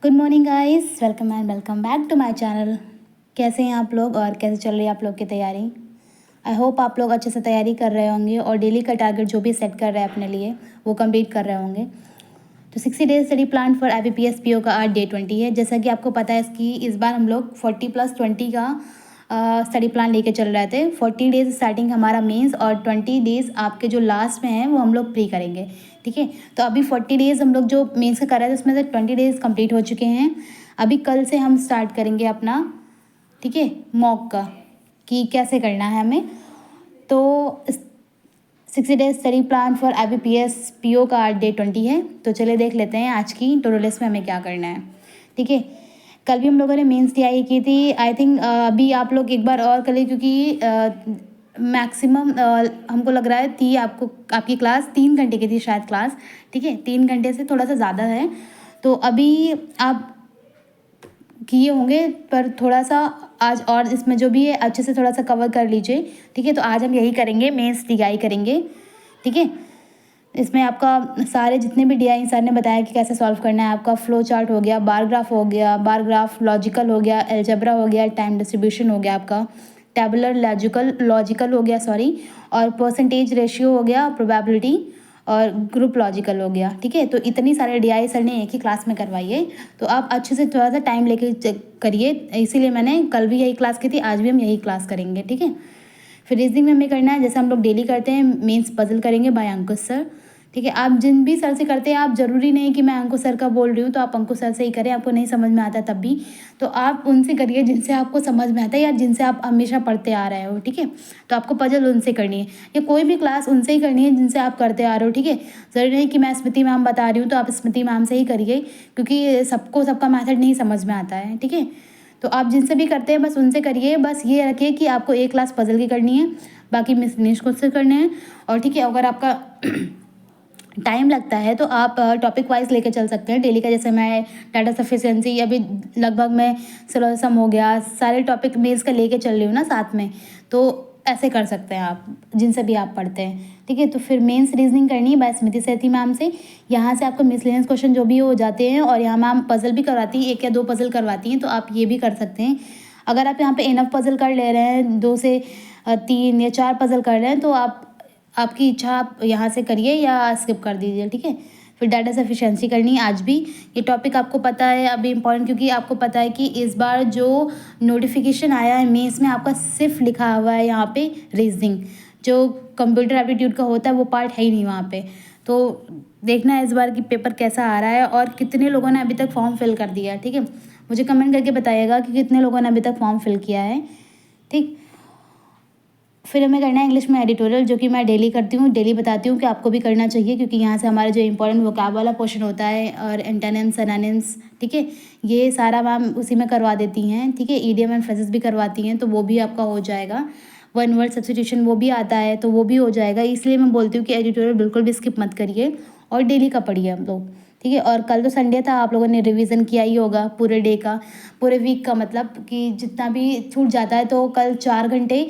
Good morning guys, welcome and welcome back to my channel. कैसे हैं आप लोग और कैसे चल रही है आप लोग की तैयारी। आई होप आप लोग अच्छे से तैयारी कर रहे होंगे और डेली का टारगेट जो भी सेट कर रहे हैं अपने लिए वो कंप्लीट कर रहे होंगे। तो 60 days study plan for IBPS PO का आज डे 20 है। जैसा कि आपको पता है इसकी इस बार हम लोग 40+20 का स्टडी प्लान लेके चल रहे थे। 40 डेज स्टार्टिंग हमारा मेंस और 20 डेज आपके जो लास्ट में हैं वो हम लोग प्री करेंगे। ठीक है, तो अभी 40 डेज हम लोग जो मेंस का कर रहे थे उसमें से 20 डेज कंप्लीट हो चुके हैं। अभी कल से हम स्टार्ट करेंगे अपना, ठीक है, मॉक का कि कैसे करना है हमें। तो 60 days study plan for IBPS PO का आज डे 20 है। तो चलिए देख लेते हैं आज की टू डू लिस्ट में हमें क्या करना है। ठीक है, कल भी हम लोगों ने मेंस TI की थी। आई थिंक अभी आप लोग एक बार और कर लें क्योंकि मैक्सिमम हमको लग रहा है थी आपको आपकी क्लास 3 घंटे की थी शायद क्लास। ठीक है, 3 घंटे से थोड़ा सा ज़्यादा है। तो अभी आप किए होंगे पर थोड़ा सा आज और इसमें जो भी है अच्छे से थोड़ा सा कवर कर लीजिए। ठीक है, तो आज हम यही करेंगे, मेंस TI करेंगे। ठीक है, इसमें आपका सारे जितने भी DI सर ने बताया कि कैसे सॉल्व करना है। आपका फ्लो चार्ट हो गया, बार ग्राफ हो गया, बार ग्राफ लॉजिकल हो गया, एल्जेब्रा हो गया, टाइम डिस्ट्रीब्यूशन हो गया, आपका टेबुलर लॉजिकल हो गया सॉरी, और परसेंटेज रेशियो हो गया, प्रोबेबिलिटी और ग्रुप लॉजिकल हो गया। ठीक है, तो इतनी सारे DI सर ने एक ही क्लास में करवाई है। तो आप अच्छे से थोड़ा सा टाइम लेके करिए, इसीलिए मैंने कल भी यही क्लास की थी, आज भी हम यही क्लास करेंगे। ठीक है, फिर रीजनिंग में हमें करना है जैसे हम लोग डेली करते हैं, मेंस पजल करेंगे बाय अंकुश सर। ठीक है, आप जिन भी सर से करते हैं, आप ज़रूरी नहीं कि मैं अंकुश सर का बोल रही हूँ तो आप अंकुश सर से ही करें। आपको नहीं समझ में आता तब भी तो आप उनसे करिए जिनसे आपको समझ में आता है या जिनसे आप हमेशा पढ़ते आ रहे हो। ठीक है, तो आपको पजल उनसे करनी है या कोई भी क्लास उनसे ही करनी है जिनसे आप करते आ रहे हो। ठीक है, ज़रूरी नहीं कि मैं स्मृति मैम बता रही हूँ तो आप स्मृति मैम से ही करिए क्योंकि सबको सबका मैथड नहीं समझ में आता है। ठीक है, तो आप जिनसे भी करते हैं बस उनसे करिए। बस ये रखिए कि आपको एक क्लास पजल की करनी है, बाकी मिसलिनियस क्वेश्चन करने हैं। और ठीक है, अगर आपका टाइम लगता है तो आप टॉपिक वाइज लेके चल सकते हैं डेली का। जैसे मैं डाटा सफिशिएंसी अभी लगभग मैं सिलोसम हो गया, सारे टॉपिक मेंस का लेके चल रही हूँ ना साथ में, तो ऐसे कर सकते हैं आप जिनसे भी आप पढ़ते हैं। ठीक है, तो फिर मेंस रीजनिंग करनी है बाय स्मृति सेठी मैम से। यहाँ से आपको मिसलेनियस क्वेश्चन जो भी हो जाते हैं और यहाँ मैम पजल भी करवाती हैं, 1 या 2 पजल करवाती हैं, तो आप ये भी कर सकते हैं। अगर आप यहाँ पे इनफ पजल कर ले रहे हैं, 2 से 3 या 4 पजल कर रहे हैं तो आपकी इच्छा, आप यहाँ से करिए या स्किप कर दीजिए। ठीक है, फिर डाटा सफिशिएंसी करनी है आज भी। ये टॉपिक आपको पता है अभी इम्पॉर्टेंट, क्योंकि आपको पता है कि इस बार जो नोटिफिकेशन आया है मेंस में आपका सिर्फ लिखा हुआ है यहाँ पे रीजनिंग, जो कंप्यूटर एप्टीट्यूड का होता है वो पार्ट है ही नहीं वहाँ पे। तो देखना है इस बार की पेपर कैसा आ रहा है और कितने लोगों ने अभी तक फॉर्म फिल कर दिया है। ठीक है, मुझे कमेंट करके बताइएगा कि कितने लोगों ने अभी तक फॉर्म फिल किया है। ठीक, फिर हमें करना है इंग्लिश में एडिटोरियल, जो कि मैं डेली करती हूँ, डेली बताती हूँ कि आपको भी करना चाहिए क्योंकि यहाँ से हमारा जो इंपॉर्टेंट वोकैब वाला पोर्शन होता है और एंटोनिम्स सिनोनिम्स, ठीक है, ये सारा मैम उसी में करवा देती हैं। ठीक है, ईडियम एंड फ्रेजेस भी करवाती हैं, तो वो भी आपका हो जाएगा। वन वर्ड सब्स्टिट्यूशन वो भी आता है तो वो भी हो जाएगा। इसलिए मैं बोलती हूँ कि एडिटोरियल बिल्कुल भी स्किप मत करिए और डेली का पढ़िए हम लोग। ठीक है, और कल तो संडे था, आप लोगों ने रिवीजन किया ही होगा पूरे डे का, पूरे वीक का, मतलब कि जितना भी छूट जाता है। तो कल 4 घंटे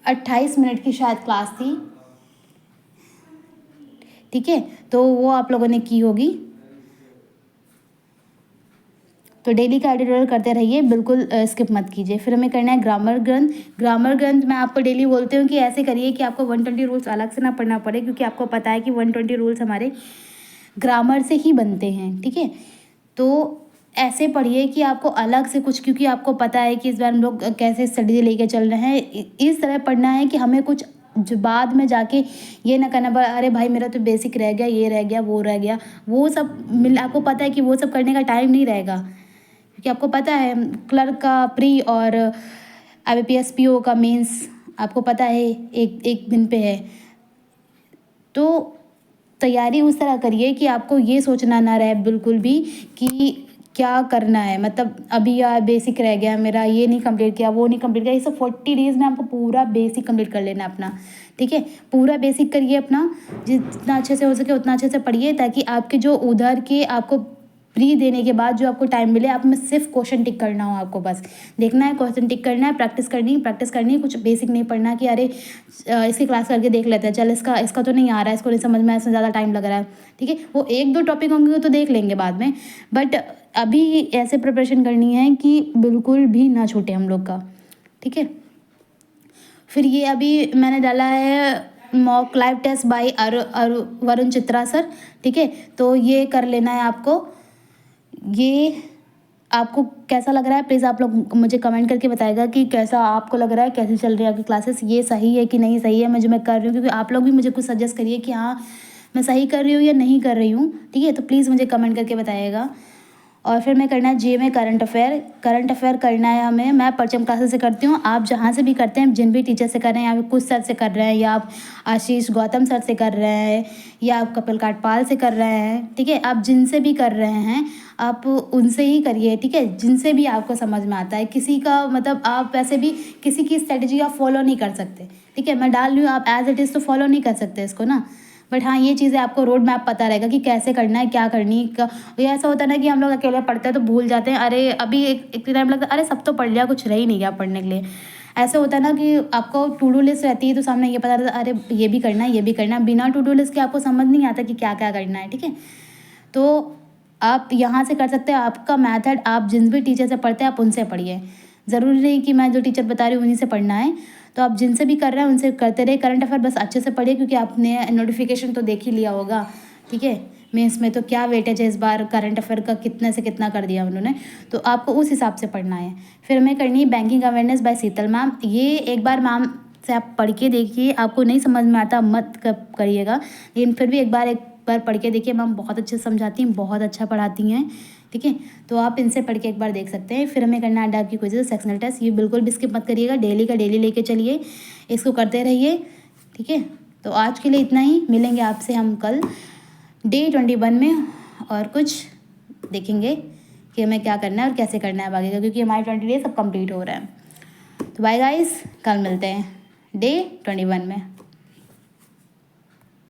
28 मिनट की शायद क्लास थी। ठीक है, तो वो आप लोगों ने की होगी। तो डेली का एडिटोरियल करते रहिए, बिल्कुल स्किप मत कीजिए। फिर हमें करना है ग्रामर ग्रंथ। ग्रामर ग्रंथ मैं आपको डेली बोलती हूँ कि ऐसे करिए कि आपको 120 रूल्स अलग से ना पढ़ना पड़े, क्योंकि आपको पता है कि 120 रूल्स हमारे ग्रामर से ही बनते हैं। ठीक है, तो ऐसे पढ़िए कि आपको अलग से कुछ, क्योंकि आपको पता है कि इस बार हम लोग कैसे स्टडी लेके चल रहे हैं, इस तरह पढ़ना है कि हमें कुछ जो बाद में जाके ये ना करना पड़ा, अरे भाई मेरा तो बेसिक रह गया, ये रह गया, वो रह गया, वो सब आपको पता है कि वो सब करने का टाइम नहीं रहेगा। क्योंकि आपको पता है क्लर्क का प्री और IBPS PO का मेंस आपको पता है एक एक दिन पे है। तो तैयारी उस तरह करिए कि आपको ये सोचना ना रहे बिल्कुल भी कि क्या करना है, मतलब अभी यार बेसिक रह गया मेरा, ये नहीं कंप्लीट किया, वो नहीं कंप्लीट किया। ये सब 40 डेज में आपको पूरा बेसिक कंप्लीट कर लेना अपना। ठीक है, पूरा बेसिक करिए अपना, जितना अच्छे से हो सके उतना अच्छे से पढ़िए, ताकि आपके जो उधर के आपको फ्री देने के बाद जो आपको टाइम मिले, आप में सिर्फ क्वेश्चन टिक करना हो, आपको बस देखना है, क्वेश्चन टिक करना है, प्रैक्टिस करनी है, कुछ बेसिक नहीं पढ़ना कि अरे इसकी क्लास करके देख लेते हैं, चल इसका तो नहीं आ रहा है, इसको नहीं समझ में, इसमें ज़्यादा टाइम लग रहा है, ठीक है। वो 1-2 टॉपिक होंगे तो देख लेंगे बाद में, बट अभी ऐसे प्रिपरेशन करनी है कि बिल्कुल भी ना छूटे हम लोग का, ठीक है। फिर ये अभी मैंने डाला है mock live test by Varun Chitra sir, ठीक है। तो ये कर लेना है आपको। ये आपको कैसा लग रहा है, प्लीज़ आप लोग मुझे कमेंट करके बताएगा कि कैसा आपको लग रहा है, कैसे चल रही है आपकी क्लासेस, ये सही है कि नहीं सही है मैं जो मैं कर रही हूँ, क्योंकि आप लोग भी मुझे कुछ सजेस्ट करिए कि हाँ मैं सही कर रही हूँ या नहीं कर रही हूँ, ठीक है। तो प्लीज़ मुझे कमेंट करके बताइएगा। और फिर मैं करना है जीए करंट अफेयर करना है हमें। मैं परचम क्लासेस से करती हूँ, आप जहाँ से भी करते हैं, जिन भी टीचर से कर रहे हैं, या कुछ सर से कर रहे हैं, या आप आशीष गौतम सर से कर रहे हैं, या आप कपिल काटपाल से कर रहे हैं, ठीक है। आप जिनसे भी कर रहे हैं आप उनसे ही करिए, ठीक है, जिनसे भी आपको समझ में आता है। किसी का मतलब आप वैसे भी किसी की स्ट्रेटजी आप फॉलो नहीं कर सकते, ठीक है। मैं डाल रही हूँ, आप एज इट इज़ तो फॉलो नहीं कर सकते इसको ना, बट हाँ ये चीज़ें आपको रोड मैप पता रहेगा कि कैसे करना है, क्या करनी का। ये ऐसा होता है ना कि हम लोग अकेले पढ़ते हैं तो भूल जाते हैं, अरे अभी एक टाइम लगता है अरे सब तो पढ़ लिया, कुछ रह ही नहीं गया पढ़ने के लिए। ऐसा होता है ना कि आपको टू डू लिस्ट रहती है तो सामने ये पता रहता है अरे ये भी करना है, ये भी करना है। बिना टू डू लिस्ट के आपको समझ नहीं आता कि क्या क्या करना है, ठीक है। तो आप यहाँ से कर सकते हैं, आपका मेथड आप जिन भी टीचर से पढ़ते हैं आप उनसे पढ़िए। ज़रूरी नहीं कि मैं जो टीचर बता रही हूँ उन्हीं से पढ़ना है, तो आप जिनसे भी कर रहे हैं उनसे करते रहे। करंट अफेयर बस अच्छे से पढ़िए, क्योंकि आपने नोटिफिकेशन तो देख ही लिया होगा, ठीक है। मेंस में तो क्या वेटेज है इस बार करंट अफेयर का, कितने से कितना कर दिया उन्होंने, तो आपको उस हिसाब से पढ़ना है। फिर हमें करनी है banking awareness by Sheetal ma'am. ये एक बार मैम से आप पढ़ के देखिए, आपको नहीं समझ में आता मत करिएगा, लेकिन फिर भी एक बार पढ़ के देखिए। मैम बहुत अच्छे समझाती हैं, बहुत अच्छा पढ़ाती हैं, ठीक है। तो आप इनसे पढ़ के एक बार देख सकते हैं। फिर हमें करना है डाक की क्विज़, सेक्शनल टेस्ट, ये बिल्कुल भी स्किप मत करिएगा, डेली का डेली लेके चलिए, इसको करते रहिए, ठीक है। तो आज के लिए इतना ही, मिलेंगे आपसे हम कल डे 21 में, और कुछ देखेंगे कि हमें क्या करना है और कैसे करना है बाकी का, क्योंकि हमारे 20 डेज सब कंप्लीट हो रहे हैं। तो बाय गाइस, कल मिलते हैं डे 21 में।